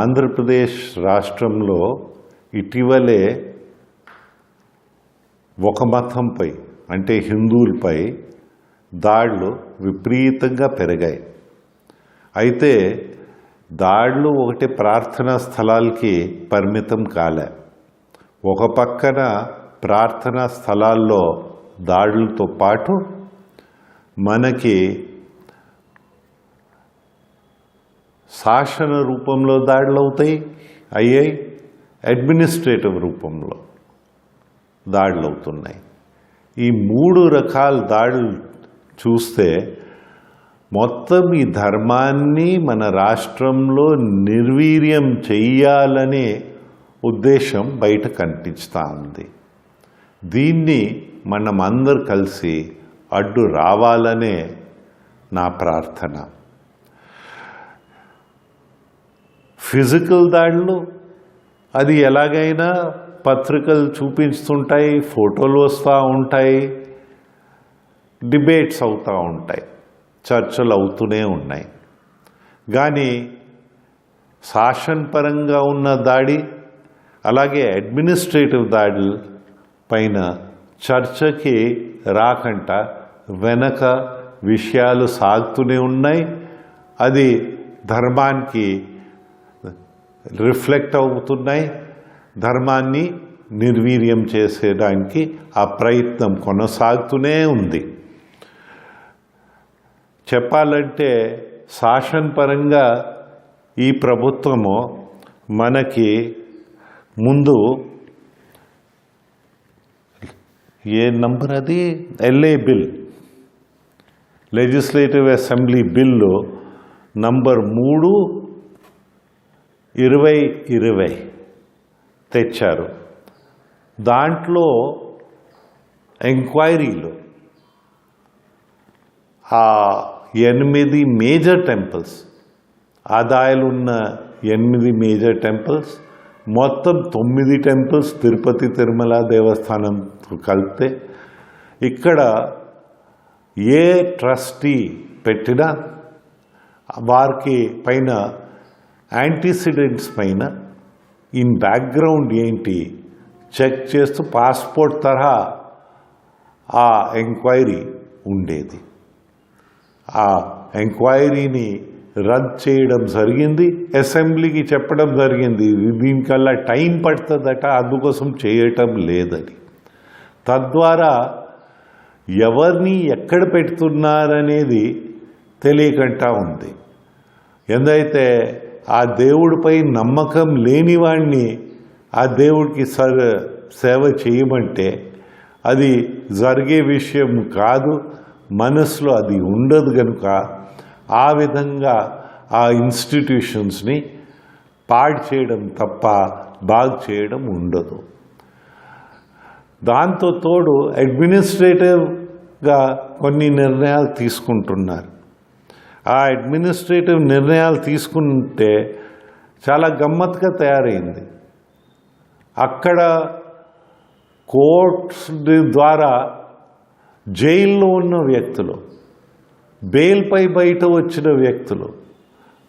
ఆంధ్రప్రదేశ్ రాష్ట్రంలో ఇటీవలే ఒక మతంపై అంటే హిందువులపై దాడులు విపరీతంగా పెరిగాయి. అయితే దాడులు ఒకటి ప్రార్థనా స్థలాలకి పరిమితం కాలే. ఒక పక్కన ప్రార్థనా స్థలాల్లో దాడులతో పాటు మనకి శాసన రూపంలో దాడులు అయ్యాయి, అడ్మినిస్ట్రేటివ్ రూపంలో దాడులు అవుతున్నాయి. ఈ మూడు రకాల దాడులు చూస్తే మొత్తం ఈ ధర్మాన్ని మన రాష్ట్రంలో నిర్వీర్యం చెయ్యాలనే ఉద్దేశం బయట కనిపిస్తూ ఉంది. దీన్ని మనం అందరు కలిసి అడ్డు రావాలనే నా ప్రార్థన. ఫిజికల్ దాడులు అది ఎలాగైనా పత్రికలు చూపిస్తుంటాయి, ఫోటోలు వస్తూ ఉంటాయి, డిబేట్స్ అవుతూ ఉంటాయి, చర్చలు అవుతూనే ఉన్నాయి. కానీ శాసనపరంగా ఉన్న దాడి అలాగే అడ్మినిస్ట్రేటివ్ దాడుల పైన చర్చకి రాకుండా వెనక విషయాలు సాగుతూనే ఉన్నాయి. అది ధర్మానికి రిఫ్లెక్ట్ అవుతున్నాయి. ధర్మాన్ని నిర్వీర్యం చేసేదానికి ఆ ప్రయత్నం కొనసాగుతూనే ఉంది. చెప్పాలంటే శాసనపరంగా ఈ ప్రభుత్వము మనకి ముందు ఏ నంబర్ అది LA bill, legislative assembly bill number 3/2020 తెచ్చారు. దాంట్లో ఎంక్వైరీలు 8 మేజర్ టెంపుల్స్, ఆదాయాలున్న 8 మేజర్ టెంపుల్స్, మొత్తం 9 టెంపుల్స్ తిరుపతి తిరుమల దేవస్థానం కలిపితే ఇక్కడ ఏ ట్రస్టీ పెట్టినా వారికి పైన యాంటీసిడెంట్స్ పైన ఇన్ బ్యాక్గ్రౌండ్ ఏంటి చెక్ చేస్తూ పాస్పోర్ట్ తరహా ఆ ఎంక్వైరీ ఉండేది. ఆ ఎంక్వైరీని రద్దు చేయడం జరిగింది. అసెంబ్లీకి చెప్పడం జరిగింది దీనికల్లా టైం పడుతుందట, అందుకోసం చేయటం లేదని. తద్వారా ఎవరిని ఎక్కడ పెడుతున్నారనేది తెలియకుండా ఉంది. ఎందైతే ఆ దేవుడిపై నమ్మకం లేని వాడిని ఆ దేవుడికి సేవ చేయమంటే అది జరిగే విషయం కాదు. మనసులో అది ఉండదు కనుక ఆ విధంగా ఆ ఇన్స్టిట్యూషన్స్ని పాడు చేయడం తప్ప బాగు చేయడం ఉండదు. దాంతో తోడు అడ్మినిస్ట్రేటివ్గా కొన్ని నిర్ణయాలు తీసుకుంటున్నారు. ఆ అడ్మినిస్ట్రేటివ్ నిర్ణయాలు తీసుకుంటే చాలా గమ్మత్తుగా తయారైంది. అక్కడ కోర్ట్స్ ద్వారా జైల్లో ఉన్న వ్యక్తులు, బెయిల్పై బయట వచ్చిన వ్యక్తులు,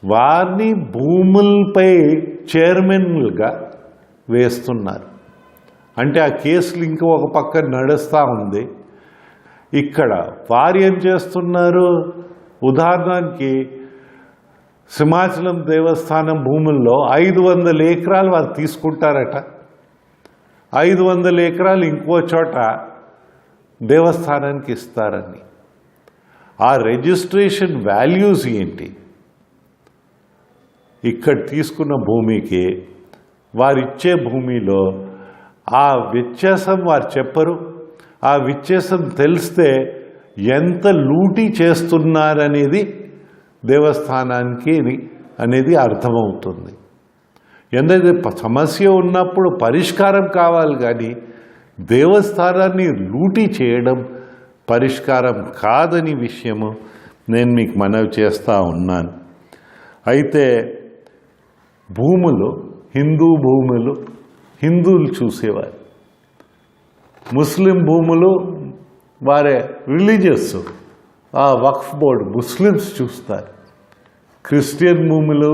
వారిని భూములపై చైర్మన్లుగా వేస్తున్నారు. అంటే ఆ కేసులు ఇంకా ఒక పక్క నడుస్తూ ఉంది. ఇక్కడ వారు ఏం చేస్తున్నారు? ఉదాహరణకి సింహాచలం దేవస్థానం భూముల్లో 500 ఎకరాలు వారు తీసుకుంటారట. 500 ఎకరాలు ఇంకో చోట దేవస్థానానికి ఇస్తారని. ఆ రిజిస్ట్రేషన్ వాల్యూస్ ఏంటి? ఇక్కడ తీసుకున్న భూమికి వారిచ్చే భూమిలో ఆ వ్యత్యాసం వారు చెప్పరు. ఆ వ్యత్యాసం తెలిస్తే ఎంత లూటీ చేస్తున్నారనేది దేవస్థానానికి అనేది అర్థమవుతుంది. ఎందుకంటే సమస్య ఉన్నప్పుడు పరిష్కారం కావాలి, కానీ దేవస్థానాన్ని లూటీ చేయడం పరిష్కారం కాదని విషయము నేను మీకు మనవి చేస్తూ ఉన్నాను. అయితే భూములు, హిందూ భూములు హిందువులు చూసేవారు, ముస్లిం భూములు వారే రిలీజియస్ వక్ఫ్ బోర్డు ముస్లిమ్స్ చూస్తారు. క్రిస్టియన్ భూమిలో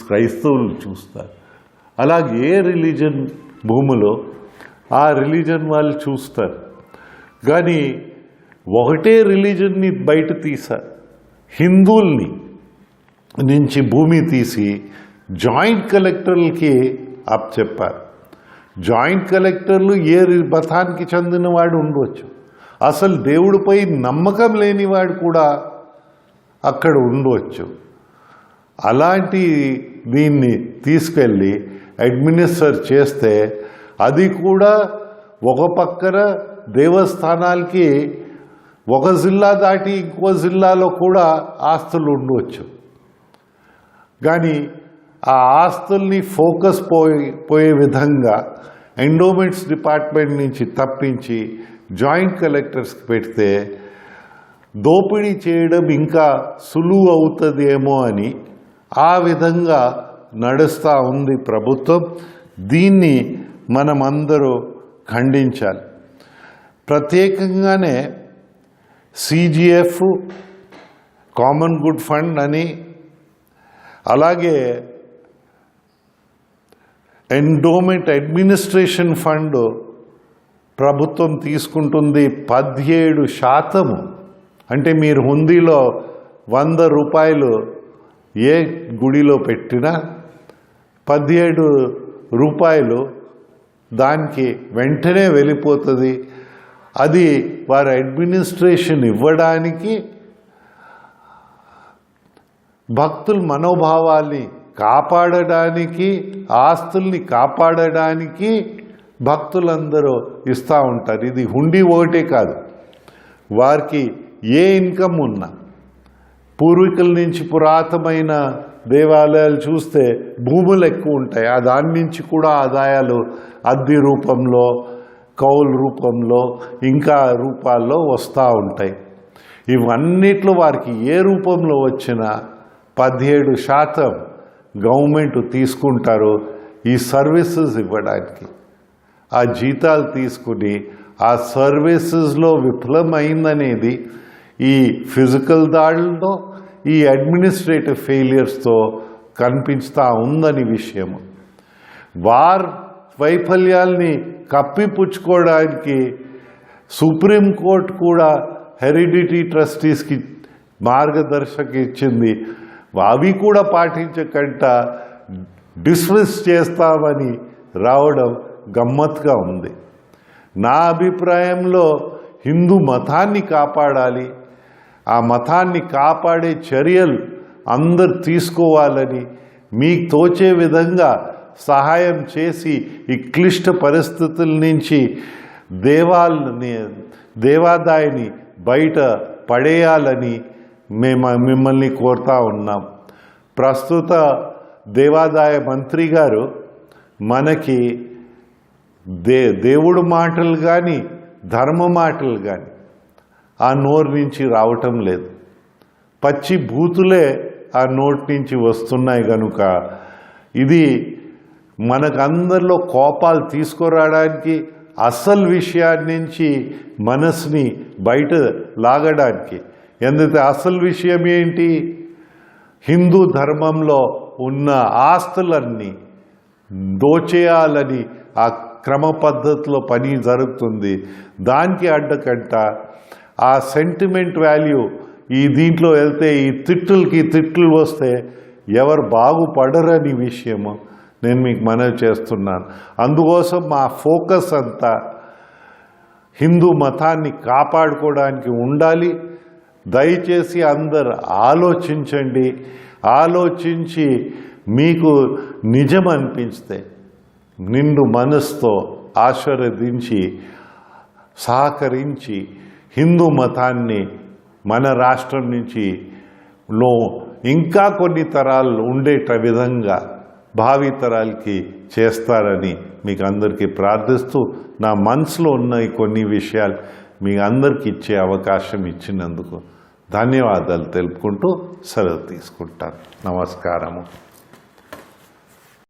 క్రైస్తవులు చూస్తారు. అలాగే ఏ రిలీజన్ భూమిలో ఆ రిలీజన్ వాళ్ళు చూస్తారు. కానీ ఒకటే రిలీజన్ని బయట తీశారు. హిందువుల్ని నుంచి భూమి తీసి జాయింట్ కలెక్టర్లకి అప్పచెప్పారు. జాయింట్ కలెక్టర్లు ఏ మతానికి చెందినవాడు ఉండవచ్చు. అసలు దేవుడిపై నమ్మకం లేనివాడు కూడా అక్కడ ఉండవచ్చు. అలాంటి దీన్ని తీసుకెళ్ళి అడ్మినిస్టర్ చేస్తే అది కూడా ఒక పక్కన దేవస్థానాలకి ఒక జిల్లా దాటి ఇంకో జిల్లాలో కూడా ఆస్తులు ఉండవచ్చు. కానీ ఆ ఆస్తుల్ని ఫోకస్ పోయే విధంగా ఎండోమెంట్స్ డిపార్ట్మెంట్ నుంచి తప్పించి జాయింట్ కలెక్టర్స్కి పెడితే దోపిడీ చేయడం ఇంకా సులువు అవుతుందేమో అని ఆ విధంగా నడుస్తూ ఉంది ప్రభుత్వం. దీన్ని మనమందరూ ఖండించాలి. ప్రత్యేకంగానే CGF కామన్ గుడ్ ఫండ్ అని, అలాగే ఎండోమెంట్ అడ్మినిస్ట్రేషన్ ఫండ్ ప్రభుత్వం తీసుకుంటుంది 17%. అంటే మీరు హుందీలో 100 రూపాయలు ఏ గుడిలో పెట్టినా 17 రూపాయలు దానికి వెంటనే వెళ్ళిపోతుంది. అది వారి అడ్మినిస్ట్రేషన్ ఇవ్వడానికి, భక్తుల మనోభావాల్ని కాపాడడానికి, ఆస్తుల్ని కాపాడడానికి భక్తులందరూ ఇస్తూ ఉంటారు. ఇది హుండీ ఒకటే కాదు, వారికి ఏ ఇన్కమ్ ఉన్నా, పూర్వీకుల నుంచి పురాతనమైన దేవాలయాలు చూస్తే భూములు ఎక్కువ ఉంటాయి, దాని నుంచి కూడా ఆదాయాలు అద్దె రూపంలో, కౌలు రూపంలో, ఇంకా రూపాల్లో వస్తూ ఉంటాయి. ఇవన్నిట్లో వారికి ఏ రూపంలో వచ్చినా 17% గవర్నమెంట్ తీసుకుంటారు ఈ సర్వీసెస్ ఇవ్వడానికి. ఆ జీతాలు తీసుకుని ఆ సర్వీసెస్లో విఫలమైందనేది ఈ ఫిజికల్ దాడులతో, ఈ అడ్మినిస్ట్రేటివ్ ఫెయిలియర్స్తో కనిపిస్తూ ఉందని విషయము. వార్ వైఫల్యాల్ని కప్పిపుచ్చుకోవడానికి సుప్రీంకోర్టు కూడా హెరిడిటీ ట్రస్టీస్కి మార్గదర్శకం ఇచ్చింది. అవి కూడా పాటించకుండా డిస్మిస్ చేస్తామని రావడం గమ్మత్తుగా ఉంది. నా అభిప్రాయంలో హిందూ మతాన్ని కాపాడాలి, ఆ మతాన్ని కాపాడే చర్యలు అందరు తీసుకోవాలని, మీకు తోచే విధంగా సహాయం చేసి ఈ క్లిష్ట పరిస్థితుల నుంచి దేవాదాయాన్ని బయట పడేయాలని మిమ్మల్ని కోరుతా ఉన్నాం. ప్రస్తుత దేవాదాయ మంత్రి గారు మనకి దేవుడు మాటలు కానీ ధర్మ మాటలు కానీ ఆ నోరు నుంచి రావటం లేదు. పచ్చి బూతులే ఆ నోటి నుంచి వస్తున్నాయి. కనుక ఇది మనకందరిలో కోపాలు తీసుకురావడానికి, అసలు విషయాన్ని నుంచి మనసుని బయట లాగడానికి. ఎందుకంటే అసలు విషయం ఏంటి? హిందూ ధర్మంలో ఉన్న ఆస్తులన్నీ దోచేయాలని ఆ క్రమ పద్ధతిలో పని జరుగుతుంది. దానికి అడ్డకంట ఆ సెంటిమెంట్ వాల్యూ ఈ దీంట్లో వెళ్తే ఈ తిట్లు వస్తే ఎవరు బాగుపడరని విషయము నేను మీకు మనవి చేస్తున్నాను. అందుకోసం మా ఫోకస్ అంతా హిందూ మతాన్ని కాపాడుకోవడానికి ఉండాలి. దయచేసి అందరు ఆలోచించండి. ఆలోచించి మీకు నిజం అనిపిస్తే నిండు మనసుతో ఆశీర్వదించి సహకరించి హిందూ మతాన్ని మన రాష్ట్రం నుంచి ఇంకా కొన్ని తరాలు ఉండేట విధంగా భావి తరాలకి చేస్తారని మీకు అందరికీ ప్రార్థిస్తూ, నా మనసులో ఉన్న కొన్ని విషయాలు మీ అందరికీ ఇచ్చే అవకాశం ఇచ్చినందుకు ధన్యవాదాలు తెలుపుకుంటూ సెలవు తీసుకుంటాను. నమస్కారము.